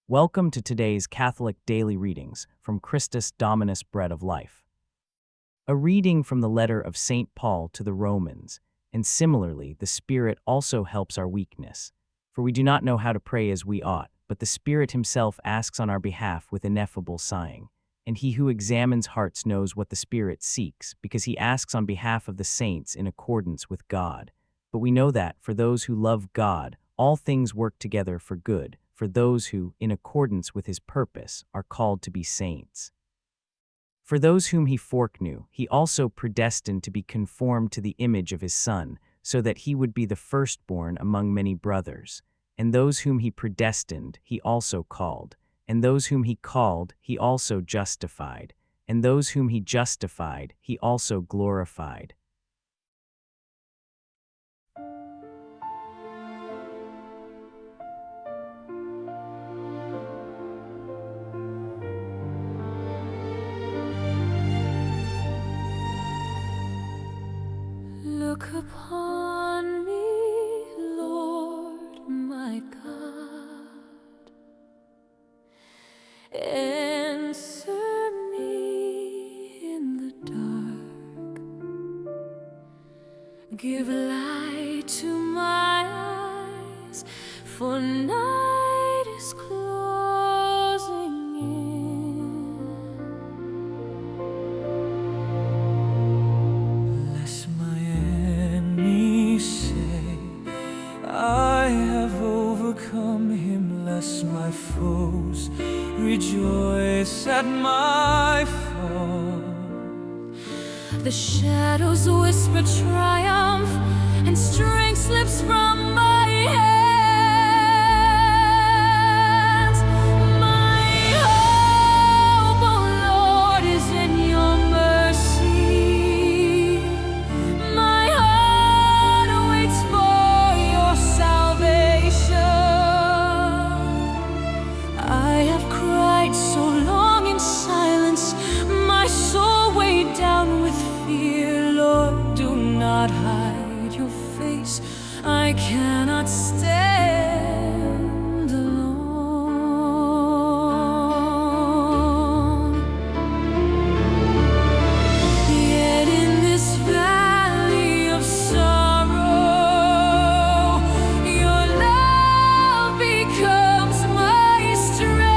Welcome to today's Catholic Daily Readings from Christus Dominus Bread of Life. A reading from the letter of St. Paul to the Romans, and similarly, the Spirit also helps our weakness. For we do not know how to pray as we ought, but the Spirit himself asks on our behalf with ineffable sighing. And he who examines hearts knows what the Spirit seeks, because he asks on behalf of the saints in accordance with God. But we know that, for those who love God, all things work together for good, for those who, in accordance with his purpose, are called to be saints. For those whom he foreknew, he also predestined to be conformed to the image of his Son, so that he would be the firstborn among many brothers. And those whom he predestined, he also called. And those whom he called, he also justified. And those whom he justified, he also glorified. Look upon me, Lord, my God. Answer me in the dark. Give light to my eyes, for night is closing in. Lest my enemies say I have overcome him, lest my foes rejoice at my fall. The shadows whisper triumph, and strength slips from my hands. My hope, O Lord, is in your mercy. My heart waits for your salvation. I have cried so long in silence, my soul weighed down with fear. Lord, do not hide your face. I cannot stand alone. Yet in this valley of sorrow, your love becomes my strength.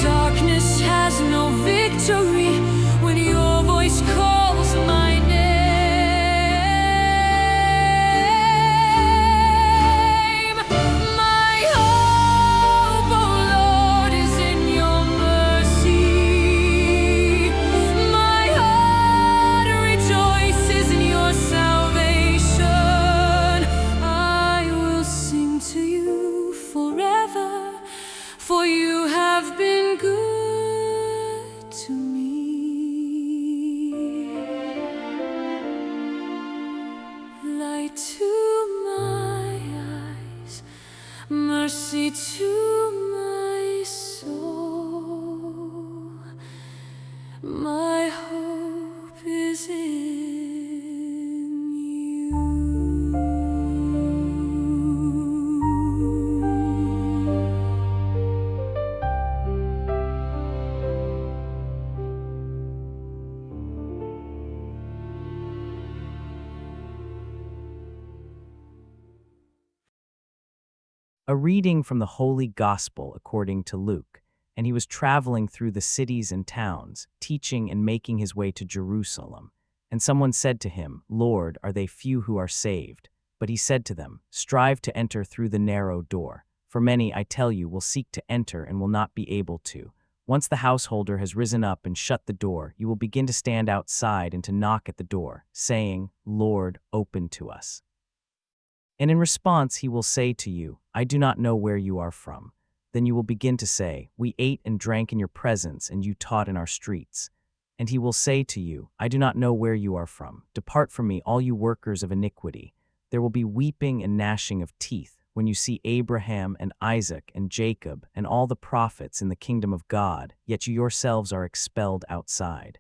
Darkness has no victory when your voice calls my name. My hope, O Lord, is in your mercy. My heart rejoices in your salvation. I will sing to you forever, for you have been good to me. Light to my eyes, mercy to my soul. My hope is in you. A reading from the Holy Gospel according to Luke. And he was traveling through the cities and towns, teaching and making his way to Jerusalem. And someone said to him, Lord, are they few who are saved? But he said to them, strive to enter through the narrow door. For many, I tell you, will seek to enter and will not be able to. Once the householder has risen up and shut the door, you will begin to stand outside and to knock at the door, saying, Lord, open to us. And in response he will say to you, I do not know where you are from. Then you will begin to say, we ate and drank in your presence, and you taught in our streets. And he will say to you, I do not know where you are from. Depart from me, all you workers of iniquity. There will be weeping and gnashing of teeth when you see Abraham and Isaac and Jacob and all the prophets in the kingdom of God, yet you yourselves are expelled outside.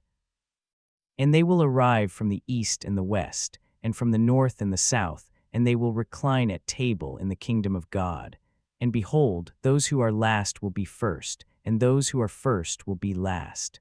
And they will arrive from the east and the west, and from the north and the south, and they will recline at table in the kingdom of God. And behold, those who are last will be first, and those who are first will be last.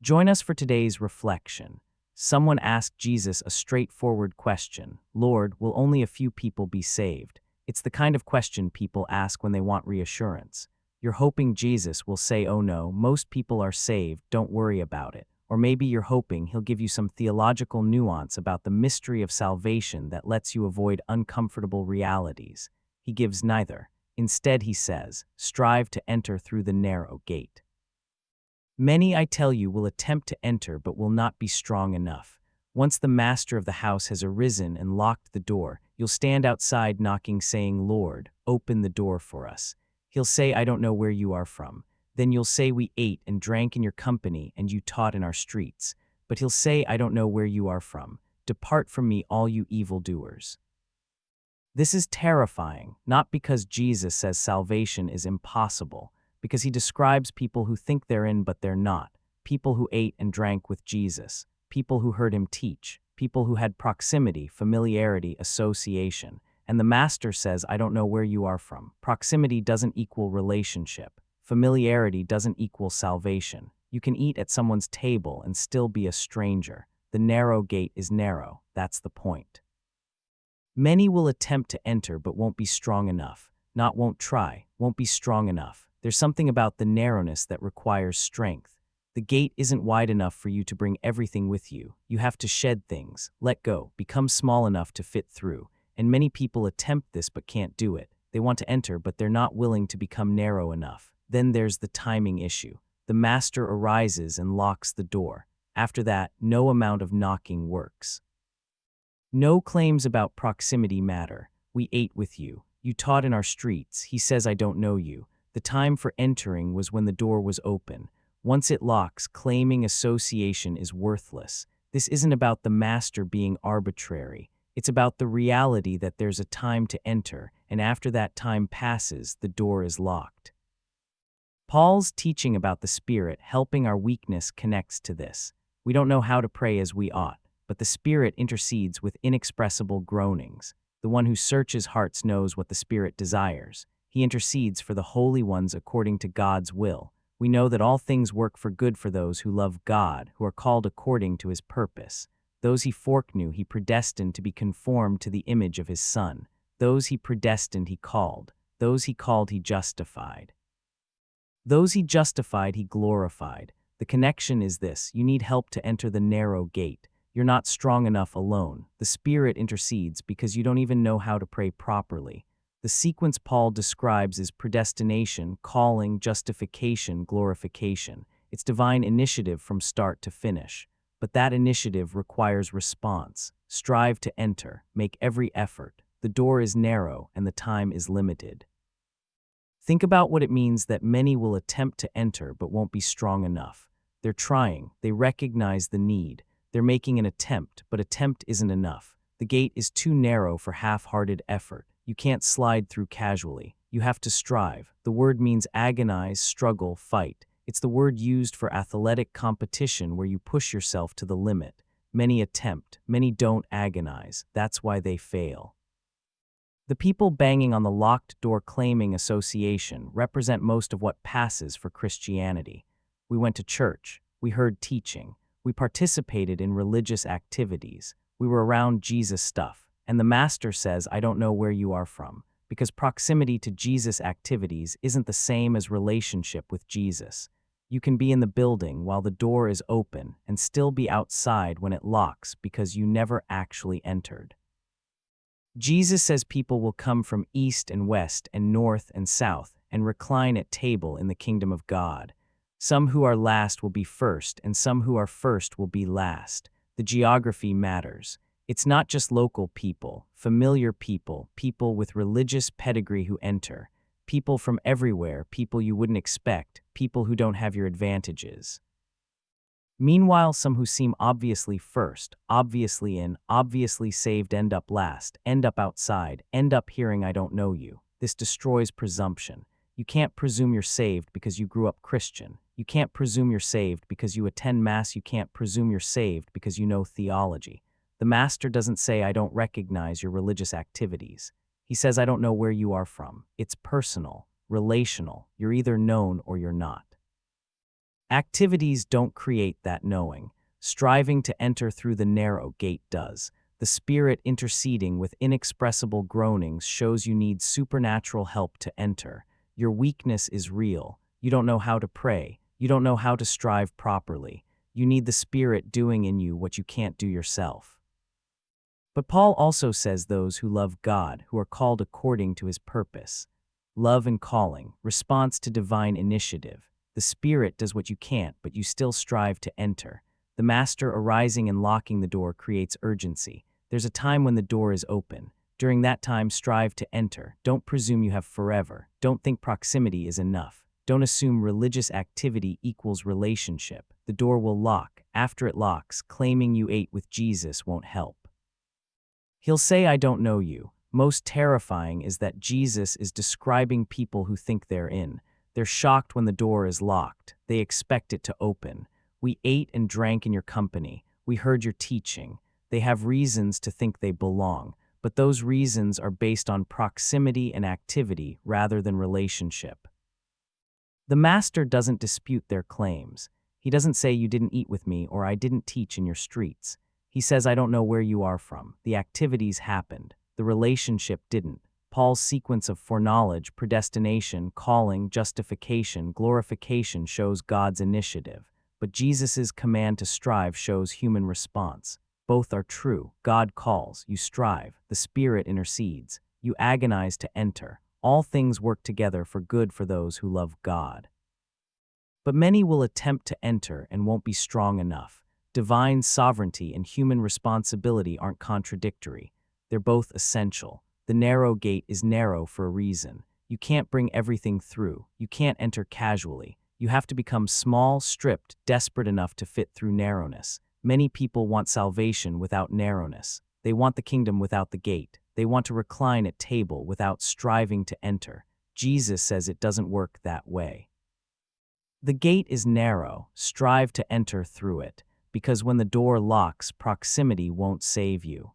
Join us for today's reflection. Someone asked Jesus a straightforward question: Lord, will only a few people be saved? It's the kind of question people ask when they want reassurance. You're hoping Jesus will say, oh no, most people are saved, don't worry about it. Or maybe you're hoping he'll give you some theological nuance about the mystery of salvation that lets you avoid uncomfortable realities. He gives neither. Instead, he says, strive to enter through the narrow gate. Many, I tell you, will attempt to enter but will not be strong enough. Once the master of the house has arisen and locked the door, you'll stand outside knocking, saying, Lord, open the door for us. He'll say, I don't know where you are from. Then you'll say, we ate and drank in your company and you taught in our streets. But he'll say, I don't know where you are from. Depart from me, all you evildoers. This is terrifying, not because Jesus says salvation is impossible, because he describes people who think they're in but they're not, people who ate and drank with Jesus, people who heard him teach, people who had proximity, familiarity, association. And the master says, I don't know where you are from. Proximity doesn't equal relationship. Familiarity doesn't equal salvation. You can eat at someone's table and still be a stranger. The narrow gate is narrow. That's the point. Many will attempt to enter but won't be strong enough. Not won't try, won't be strong enough. There's something about the narrowness that requires strength. The gate isn't wide enough for you to bring everything with you. You have to shed things, let go, become small enough to fit through. And many people attempt this but can't do it. They want to enter but they're not willing to become narrow enough. Then there's the timing issue. The master arises and locks the door. After that, no amount of knocking works. No claims about proximity matter. We ate with you. You taught in our streets. He says, I don't know you. The time for entering was when the door was open. Once it locks, claiming association is worthless. This isn't about the master being arbitrary. It's about the reality that there's a time to enter, and after that time passes, the door is locked. Paul's teaching about the Spirit helping our weakness connects to this. We don't know how to pray as we ought, but the Spirit intercedes with inexpressible groanings. The one who searches hearts knows what the Spirit desires. He intercedes for the holy ones according to God's will. We know that all things work for good for those who love God, who are called according to his purpose. Those he foreknew, he predestined to be conformed to the image of his Son. Those he predestined, he called. Those he called, he justified. Those he justified, he glorified. The connection is this: you need help to enter the narrow gate. You're not strong enough alone. The Spirit intercedes because you don't even know how to pray properly. The sequence Paul describes is predestination, calling, justification, glorification. It's divine initiative from start to finish. But that initiative requires response. Strive to enter. Make every effort. The door is narrow and the time is limited. Think about what it means that many will attempt to enter but won't be strong enough. They're trying. They recognize the need. They're making an attempt, but attempt isn't enough. The gate is too narrow for half-hearted effort. You can't slide through casually. You have to strive. The word means agonize, struggle, fight. It's the word used for athletic competition where you push yourself to the limit. Many attempt. Many don't agonize. That's why they fail. The people banging on the locked door claiming association represent most of what passes for Christianity. We went to church. We heard teaching. We participated in religious activities. We were around Jesus stuff. And the master says, I don't know where you are from, because proximity to Jesus activities isn't the same as relationship with Jesus. You can be in the building while the door is open and still be outside when it locks because you never actually entered. Jesus says people will come from east and west and north and south and recline at table in the kingdom of God. Some who are last will be first, and some who are first will be last. The geography matters. It's not just local people, familiar people, people with religious pedigree who enter, people from everywhere, people you wouldn't expect, people who don't have your advantages. Meanwhile, some who seem obviously first, obviously in, obviously saved end up last, end up outside, end up hearing I don't know you. This destroys presumption. You can't presume you're saved because you grew up Christian. You can't presume you're saved because you attend Mass. You can't presume you're saved because you know theology. The Master doesn't say I don't recognize your religious activities. He says, I don't know where you are from. It's personal, relational. You're either known or you're not. Activities don't create that knowing. Striving to enter through the narrow gate does. The Spirit interceding with inexpressible groanings shows you need supernatural help to enter. Your weakness is real. You don't know how to pray. You don't know how to strive properly. You need the Spirit doing in you what you can't do yourself. But Paul also says those who love God, who are called according to his purpose. Love and calling, response to divine initiative. The Spirit does what you can't, but you still strive to enter. The Master arising and locking the door creates urgency. There's a time when the door is open. During that time, strive to enter. Don't presume you have forever. Don't think proximity is enough. Don't assume religious activity equals relationship. The door will lock. After it locks, claiming you ate with Jesus won't help. He'll say, I don't know you. Most terrifying is that Jesus is describing people who think they're in. They're shocked when the door is locked. They expect it to open. We ate and drank in your company. We heard your teaching. They have reasons to think they belong, but those reasons are based on proximity and activity rather than relationship. The Master doesn't dispute their claims. He doesn't say you didn't eat with me or I didn't teach in your streets. He says I don't know where you are from. The activities happened. The relationship didn't. Paul's sequence of foreknowledge, predestination, calling, justification, glorification shows God's initiative, but Jesus' command to strive shows human response. Both are true. God calls, you strive. The Spirit intercedes. You agonize to enter. All things work together for good for those who love God. But many will attempt to enter and won't be strong enough. Divine sovereignty and human responsibility aren't contradictory. They're both essential. The narrow gate is narrow for a reason. You can't bring everything through. You can't enter casually. You have to become small, stripped, desperate enough to fit through narrowness. Many people want salvation without narrowness. They want the kingdom without the gate. They want to recline at table without striving to enter. Jesus says it doesn't work that way. The gate is narrow. Strive to enter through it, because when the door locks, proximity won't save you.